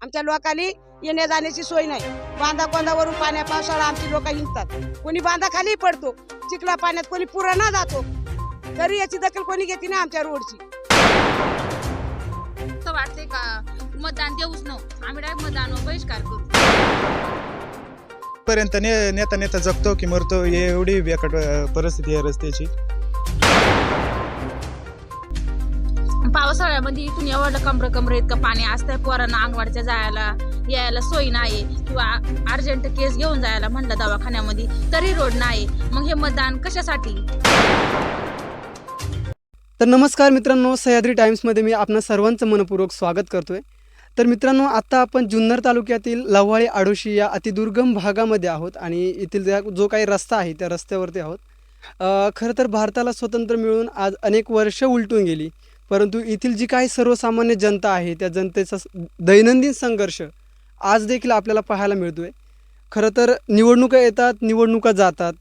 आमच्या लोकांनी येण्या जाण्याची सोय नाही. बांधा कोंधावरून पाण्या पावसाळा आमची लोक हिंडतात. कोणी बांधाखाली पडतो, चिखला पाण्यात कोणी पुराणा जातो, तरी याची दखल कोणी घेते नाही आमच्या रोडची. असं वाटतंय का मतदान देऊच न, आम्ही डायरेक्ट मतदानावर बहिष्कार करू. पर्यंत नेता नेता जगतो की मरतो, एवढी बेकट परिस्थिती आहे रस्त्याची. पावसाळ्यामध्ये इथून एवढं कमर इतकं पाणी असतंय, पोरांना अंगवाडच्या जायला यायला सोय नाही किंवा अर्जंट केस घेऊन जायला म्हणलं दवाखान्यामध्ये तरी रोड नाही. मग हे मतदान कशासाठी? तर नमस्कार मित्रांनो, सह्याद्री टाइम्समध्ये मी आपणा सर्वांचं मनपूर्वक स्वागत करतोय. तर मित्रांनो, आता आपण जुन्नर तालुक्यातील लव्हाळी आडोशी या अतिदुर्गम भागामध्ये आहोत आणि येथील जो काही रस्ता आहे त्या रस्त्यावरती आहोत. खरं तर भारताला स्वातंत्र्य मिळून आज अनेक वर्ष उलटून गेली, परंतु येथील जी काही सर्वसामान्य जनता आहे त्या जनतेचा दैनंदिन संघर्ष आज देखील आपल्याला पाहायला मिळतो आहे. खरं तर निवडणुका येतात, निवडणुका जातात.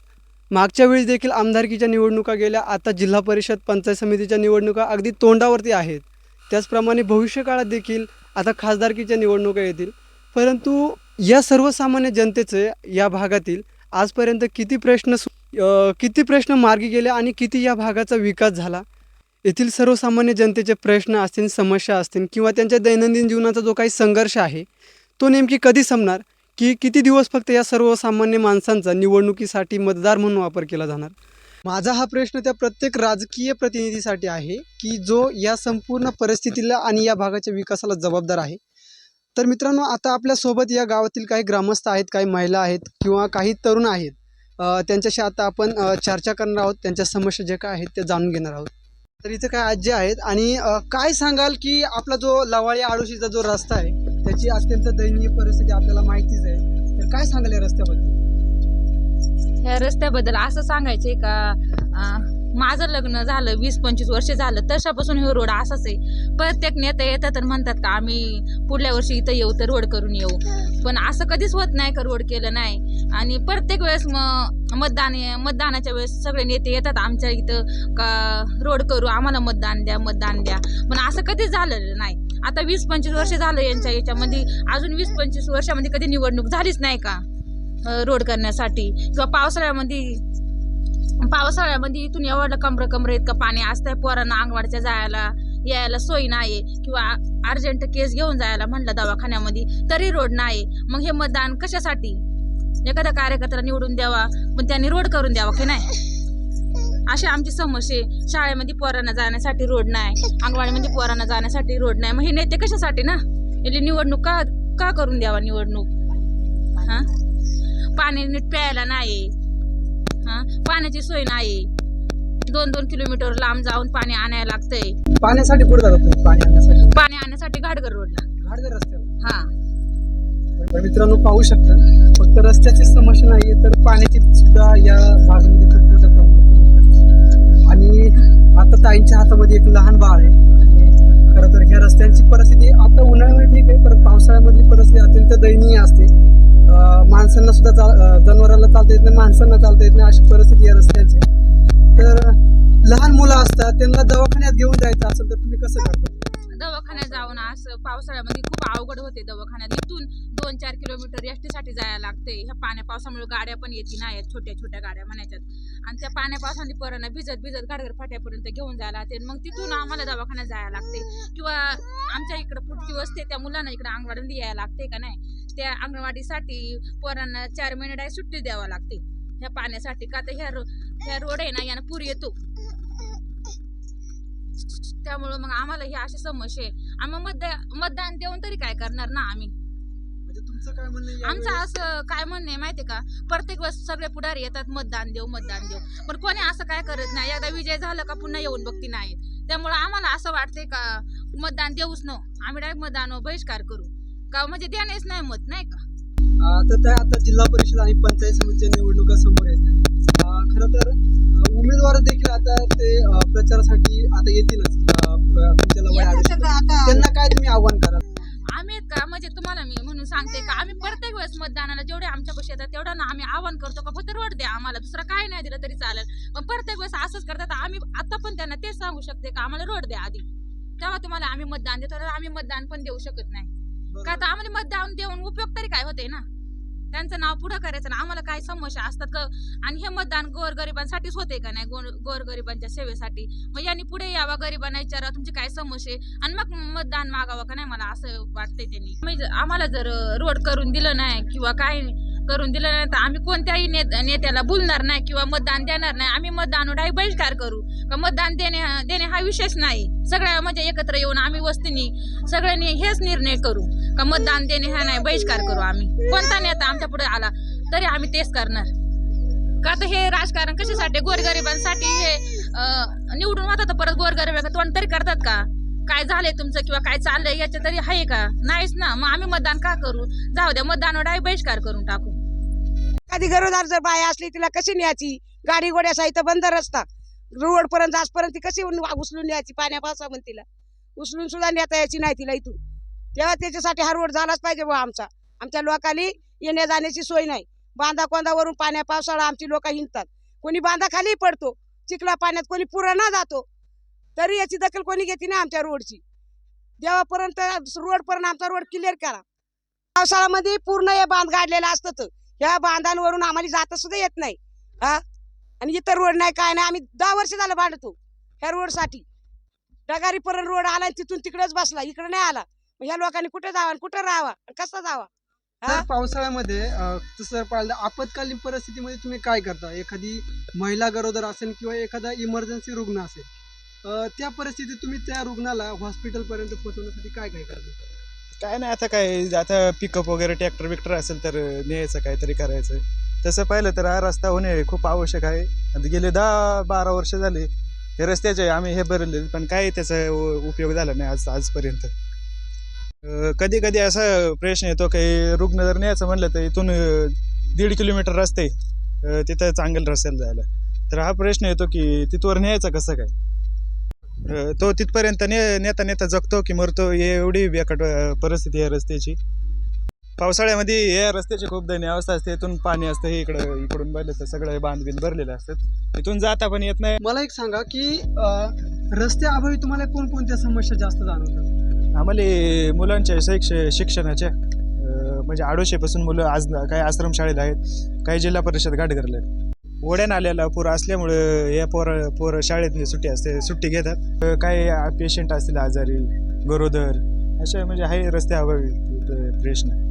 मागच्या वेळी देखील आमदारकीच्या निवडणुका गेल्या, आता जिल्हा परिषद पंचायत समितीच्या निवडणुका अगदी तोंडावरती आहेत. त्याचप्रमाणे भविष्यकाळात देखील आता खासदारकीच्या निवडणुका येतील. परंतु या सर्वसामान्य जनतेचे या भागातील आजपर्यंत किती प्रश्न मार्गी गेले आणि किती या भागाचा विकास झाला, येथील सर्वसामान्य जनतेचे प्रश्न असतील, समस्या असतील किंवा त्यांच्या दैनंदिन जीवनाचा जो काही संघर्ष आहे तो नेमकी कधी संपणार, की किती दिवस फक्त या सर्वसामान्य माणसांचा निवडणुकीसाठी मतदार म्हणून वापर केला जाणार. माझा हा प्रश्न त्या प्रत्येक राजकीय प्रतिनिधीसाठी आहे की जो या संपूर्ण परिस्थितीला आणि या भागाच्या विकासाला जबाबदार आहे. तर मित्रांनो, आता आपल्यासोबत या गावातील काही ग्रामस्थ आहेत, काही महिला आहेत किंवा काही तरुण आहेत. त्यांच्याशी आता आपण चर्चा करणार आहोत, त्यांच्या समस्या जे काय आहेत त्या जाणून घेणार आहोत. तर इथे काय आजी आहेत आणि काय सांगाल की आपला जो लव्हाळी आडोशीचा जो रस्ता आहे त्याची अत्यंत दयनीय परिस्थिती आपल्याला माहितीच आहे. तर काय सांगाल या रस्त्याबद्दल? ह्या रस्त्याबद्दल असं सांगायचंय का, माझं लग्न झालं 20-25 वर्ष झालं तशापासून हे रोड असाच आहे. प्रत्येक नेते येतात आणि म्हणतात का आम्ही पुढल्या वर्षी इथं येऊ तर रोड करून येऊ, पण असं कधीच होत नाही का रोड केलं नाही. आणि प्रत्येक वेळेस मतदानाच्या वेळेस सगळे नेते येतात आमच्या इथं का रोड करू, आम्हाला मतदान द्या, पण असं कधीच झालेलं नाही. आता 20-25 वर्ष झालं याच्यामध्ये, अजून 20-25 वर्षामध्ये कधी निवडणूक झालीच नाही का रोड करण्यासाठी. किंवा पावसाळ्यामध्ये इथून एवढं कमर इतकं पाणी असतंय, पोरांना अंगवाडच्या जायला यायला सोय नाही किंवा अर्जंट केस घेऊन जायला म्हणलं दवाखान्यामध्ये तरी रोड नाही. मग हे मतदान कशासाठी? एखाद्या कार्यकर्त्याला निवडून द्यावा पण त्यांनी रोड करून द्यावा की नाही, अशी आमची समस्या आहे. शाळेमध्ये पोरांना जाण्यासाठी रोड नाही, अंगणवाडीमध्ये पोरांना जाण्यासाठी रोड नाही. मग हे नेते कशासाठी ना, याची निवडणूक का करून द्यावा निवडणूक? हां, पाणी नीट प्यायला नाही, हां, पाण्याची सोय नाही, 2-2 किलोमीटर लांब जाऊन पाणी आणायला लागतंय. पाण्यासाठी कुठे जातात तुम्ही? पाणी आणण्यासाठी घाटगर रोडला, घाटगर रस्त्याला. हां. तर मित्रांनो, पाहू शकता, फक्त रस्त्याची समस्या नाहीये तर पाण्याची सुद्धा या भागामध्ये खूप मोठ्या प्रमाणात. आणि आता ताईंच्या हातामध्ये एक लहान बाळ आहे आणि खरं तर ह्या रस्त्यांची परिस्थिती आता उन्हाळ्यामध्ये ठीक आहे, पण पावसाळ्यामधली परिस्थिती अत्यंत दयनीय असते. माणसांना सुद्धा जनावरांना चालता येत नाही, माणसांना चालता येत नाही, अशी परिस्थिती या रस्त्याची. तर लहान मुलं असतात, त्यांना दवाखान्यात घेऊन जायचं असेल तर तुम्ही कसं करता? दवाखान्यात जाऊन असं पावसाळ्यामध्ये खूप अवघड होते. दवाखान्यात इथून 2-4 किलोमीटर एसटी साठी जायला लागते. ह्या पावसामुळे गाड्या पण येते नाही, छोट्या गाड्या म्हणायच्यात, आणि त्या पावसाने पोरांना भिजत घाटघर फाट्यापर्यंत घेऊन जायला लागते. मग तिथून आम्हाला दवाखान्यात जायला लागते. किंवा आमच्या इकडं पुढची वस्ती, त्या मुलांना इकडे अंगणवाडीमध्ये यायला लागते का नाही, त्या अंगणवाडीसाठी पोरांना 4 महिने सुट्टी द्यावा लागते ह्या पाण्यासाठी. का तर ह्या रोड आहे ना, यानं पूर येतो, त्यामुळं मग आम्हाला ही अशी समस्या आहे. आम्ही मतदान देऊन तरी काय करणार ना आम्ही. म्हणजे तुमचं काय म्हणणं आहे? आमचं असं काय म्हणणं आहे माहिती का, प्रत्येक वेळेस सगळे पुढारी येतात मतदान देऊ, पण कोणी असं काय करत नाही. एकदा विजय झालं का पुन्हा येऊन बघती नाहीत. त्यामुळे आम्हाला असं वाटतंय का मतदान देऊच न, आम्ही डायरेक्ट मतदानावर बहिष्कार करू का, म्हणजे देणेच नाही मत नाही का. तर आता जिल्हा परिषद आणि पंचायत समितीच्या निवडणुका समोर येतात. खरं तर उमेदवार देखील आता ते प्रचारासाठी आता येतीलच तुमच्या लव्हाळी आडोशी. त्यांना काय तुम्ही आव्हान कराल? आम्ही का म्हणजे तुम्हाला मी म्हणून सांगते का, आम्ही प्रत्येक वेळेस मतदानाला जेवढे आमच्यापाशी येतात तेवढा ना आम्ही आव्हान करतो का फक्त रोड द्या आम्हाला, दुसरं काय नाही दिलं तरी चालेल. पण प्रत्येक वेळेस असंच करतात. आम्ही आता पण त्यांना तेच सांगू शकते का आम्हाला रोड द्या आधी, तेव्हा तुम्हाला आम्ही मतदान देतो. आम्ही मतदान पण देऊ शकत नाही. का तर आम्हाला मतदान देऊन उपयोग तरी काय होते ना, त्यांचं नाव पुढं करायचं ना. आम्हाला काय समस्या असतात का, आणि हे मतदान गोरगरिबांसाठीच होते का नाही, गोरगरिबांच्या सेवेसाठी. मग यांनी पुढे यावा, गरिबांना विचारा तुमची काय समस्या आहे, आणि मग मतदान मागावं का नाही, मला असं वाटतंय. त्यांनी आम्हाला जर रोड करून दिलं नाही किंवा काय करून दिलं नाही तर आम्ही कोणत्याही नेत्याला बोलणार नाही किंवा मतदान देणार नाही. आम्ही मतदानावर बहिष्कार करू का, मतदान देणे हा विषयच नाही. सगळ्या म्हणजे एकत्र येऊन आम्ही वस्तीनी सगळ्यांनी हेच निर्णय करू का मतदान देणे हा नाही, बहिष्कार करू. आम्ही कोणता नेता आमच्या पुढे आला तरी आम्ही तेच करणार. का तर हे राजकारण कशासाठी, गोरगरिबांसाठी. हे निवडून होतात परत गोरगरिबांना तोंड तरी करतात का, काय झालंय तुमचं किंवा काय चाललंय याच्या तरी आहे का, नाहीच ना. मग आम्ही मतदान का करू, जाऊ द्या मतदानावर बहिष्कार करून टाकू. कधी गरोदर जर बाय असली तिला कशी न्यायची, गाडी घोड्यासहित बंद रस्ता, रोड पर्यंत आजपर्यंत ती कशी उचलून न्यायची, पाण्या पावसामध्ये तिला उचलून सुद्धा नेता यायची नाही तिला इथून. तेव्हा त्याच्यासाठी हा रोड झालाच पाहिजे बा. आमच्या लोकांनी येण्या जाण्याची सोय नाही. बांधा कोंदावरून पाण्या पावसाळा आमची लोक हिंडतात, कोणी बांधा खाली पडतो, चिखला पाण्यात कोणी पुराणा जातो, तरी याची दखल कोणी घेते ना आमच्या रोडची. देवापर्यंत रोड पर्यंत आमचा रोड क्लिअर करा. पावसाळ्यामध्ये पूर्ण हे बांध गाडलेलं असतं, ह्या बांधांवरून आम्हाला जाता सुद्धा येत नाही. हा, आणि इतर रोड नाही काय नाही. आम्ही 10 वर्ष झालं भांडतो ह्या रोडसाठी. डगारीपर्यंत रोड आला आणि तिथून तिकडेच बसला, इकडे नाही आला. मग ह्या लोकांनी कुठे जावा, कुठं राहावा, कसा जावा. तर पावसाळ्यामध्ये तसं पाहिलं आपत्कालीन परिस्थितीमध्ये तुम्ही काय करता, एखादी महिला गरोदर असेल किंवा एखादा इमर्जन्सी रुग्ण असेल, त्या परिस्थितीत तुम्ही त्या रुग्णाला हॉस्पिटलपर्यंत पोहोचवण्यासाठी काय काय करता? काय नाही, आता पिकअप वगैरे ट्रॅक्टर बिक्टर असेल तर न्यायचं, काहीतरी करायचं. तसं पाहिलं तर हा रस्ता होणे खूप आवश्यक आहे. आता गेले 10-12 वर्ष झाले हे रस्त्याचे आम्ही हे भरले, पण काही त्याचा उपयोग झाला नाही आजपर्यंत. कधी कधी असा प्रश्न येतो की रुग्ण जर न्यायचं म्हणलं तर इथून 1.5 किलोमीटर रस्ते, तिथं चांगलं रस्त्याला जायला. तर हा प्रश्न येतो की तिथवर न्यायचं कसं काय. तो तिथपर्यंत नेता नेता जगतो की मरतो, एवढी बेकट परिस्थिती आहे रस्त्याची. पावसाळ्यामध्ये या रस्त्याची खूप दयनीय अवस्था असते. इथून पाणी असतं, हे इकडून भरलं तर सगळं बांधबिंद भरलेले असतात, इथून जाता पण येत नाही. मला एक सांगा की रस्त्याअभावी तुम्हाला कोणकोणत्या समस्या जास्त जाणवतात? आम्हाला मुलांच्या शिक्षणाच्या म्हणजे आडोशीपासून मुलं आज काही आश्रमशाळेला आहेत, काही जिल्हा परिषद घाटघरला आहेत. ओढ्या नाल्याला पूर असल्यामुळं या पोरं शाळेत सुट्टी घेतात. काही पेशंट असतील आजारी, गरोदर, अशा म्हणजे आहे रस्त्याअभावी प्रश्न.